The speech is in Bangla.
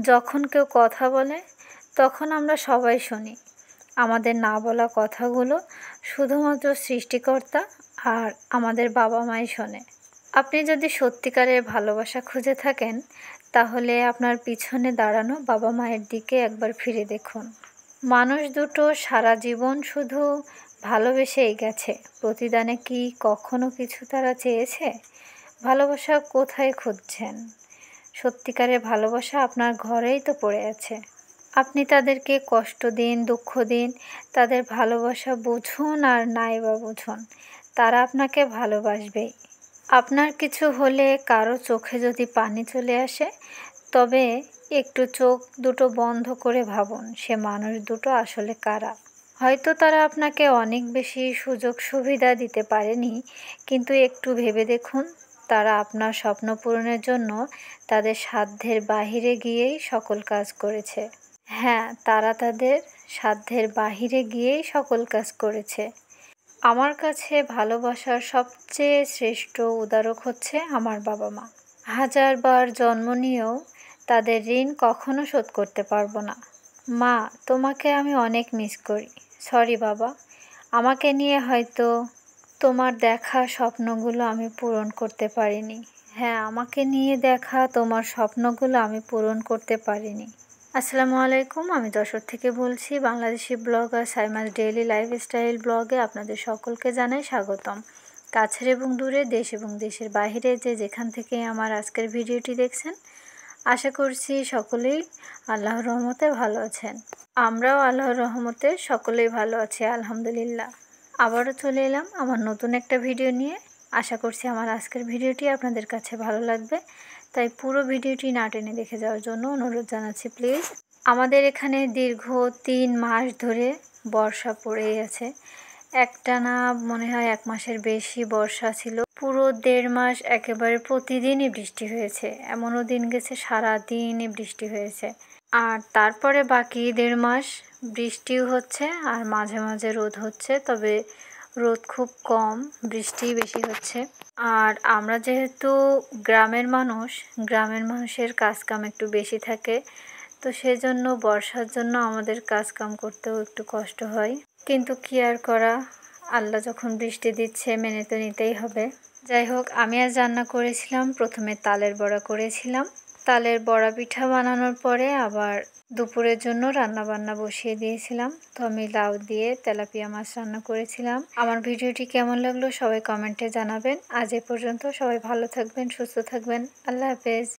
যখন কেউ কথা বলে তখন আমরা সবাই শুনি। আমাদের না বলা কথাগুলো শুধুমাত্র সৃষ্টিকর্তা আর আমাদের বাবা-মাই শোনে। আপনি যদি সত্যিকারের ভালোবাসা খুঁজে থাকেন, তাহলে আপনার পিছনে দাঁড়ানো বাবা-মায়ের দিকে একবার ফিরে দেখুন। মানুষ দুটো সারা জীবন শুধু ভালোবেসেই গেছে। প্রতিদানে কি কখনো কিছু তারা চেয়েছে? ভালোবাসা কোথায় খুঁজছেন? সত্যিকারের ভালোবাসা আপনার ঘরেই তো পড়ে আছে। আপনি তাদেরকে কষ্ট দিন, দুঃখ দিন, তাদের ভালোবাসা বুঝুন আর নাই বা বুঝুন, তারা আপনাকে ভালোবাসবেই। আপনার কিছু হলে কারো চোখে যদি পানি চলে আসে, তবে একটু চোখ দুটো বন্ধ করে ভাবুন সে মানুষ দুটো আসলে কারা। হয়তো তারা আপনাকে অনেক বেশি সুযোগ সুবিধা দিতে পারেনি, কিন্তু একটু ভেবে দেখুন, তারা আপনার স্বপ্ন পূরণের জন্য তাদের সাধ্যের বাহিরে গিয়েই সকল কাজ করেছে। হ্যাঁ, তারা তাদের সাধ্যের বাহিরে গিয়েই সকল কাজ করেছে। আমার কাছে ভালোবাসার সবচেয়ে শ্রেষ্ঠ উদাহরণ হচ্ছে আমার বাবা-মা। 1000 বার জন্ম নিয়েও তাদের ঋণ কখনো শোধ করতে পারবো না। মা, তোমাকে আমি অনেক মিস করি। সরি বাবা, আমাকে নিয়ে হয়তো তোমার দেখা স্বপ্নগুলো আমি পূরণ করতে পারিনি। হ্যাঁ, আমাকে নিয়ে দেখা তোমার স্বপ্নগুলো আমি পূরণ করতে পারিনি। আসসালামু আলাইকুম, আমি যশোর থেকে বলছি। Bangladeshi blogger Saima's daily lifestyle ব্লগে আপনাদের সকলকে জানাই স্বাগতম। কাছের এবং দূরে, দেশ এবং দেশের বাইরে যে যেখান থেকে আমার আজকের ভিডিওটি দেখছেন, আশা করছি সকলেই আল্লাহর রহমতে ভালো আছেন। আমরাও আল্লাহর রহমতে সকলেই ভালো আছি, আলহামদুলিল্লাহ। আবারও চলে এলাম আমার নতুন একটা ভিডিও নিয়ে। আশা করছি আমার আজকের ভিডিওটি আপনাদের কাছে ভালো লাগবে, তাই পুরো ভিডিওটি না টেনে দেখে যাওয়ার জন্য অনুরোধ জানাচ্ছি প্লিজ। আমাদের এখানে দীর্ঘ 3 মাস ধরে বর্ষা পড়েই আছে। একটানা মনে হয় 1 মাসের বেশি বর্ষা ছিল। পুরো 1.5 মাস একেবারে প্রতিদিনই বৃষ্টি হয়েছে। এমনও দিন গেছে সারাদিনই বৃষ্টি হয়েছে। আর তারপরে বাকি 1.5 মাস বৃষ্টিও হচ্ছে আর মাঝে মাঝে রোদ হচ্ছে, তবে রোদ খুব কম, বৃষ্টি বেশি হচ্ছে। আর আমরা যেহেতু গ্রামের মানুষ, গ্রামের মানুষের কাজকাম একটু বেশি থাকে, তো সেজন্য বর্ষার জন্য আমাদের কাজকাম করতেও একটু কষ্ট হয়। কিন্তু কি আর করা, আল্লাহ যখন বৃষ্টি দিচ্ছে মেনে তো নিতেই হবে। যাই হোক, আমি আজ রান্না করেছিলাম, প্রথমে তালের বড়া করেছিলাম। তালের বড়া পিঠা বানানোর পরে আবার দুপুরের জন্য রান্নাবান্না বসিয়ে দিয়েছিলাম। তো আমি লাউ দিয়ে তেলাপিয়া মাছ রান্না করেছিলাম। আমার ভিডিওটি কেমন লাগলো সবাই কমেন্টে জানাবেন। আজ এ পর্যন্ত, সবাই ভালো থাকবেন, সুস্থ থাকবেন। আল্লাহ হাফেজ।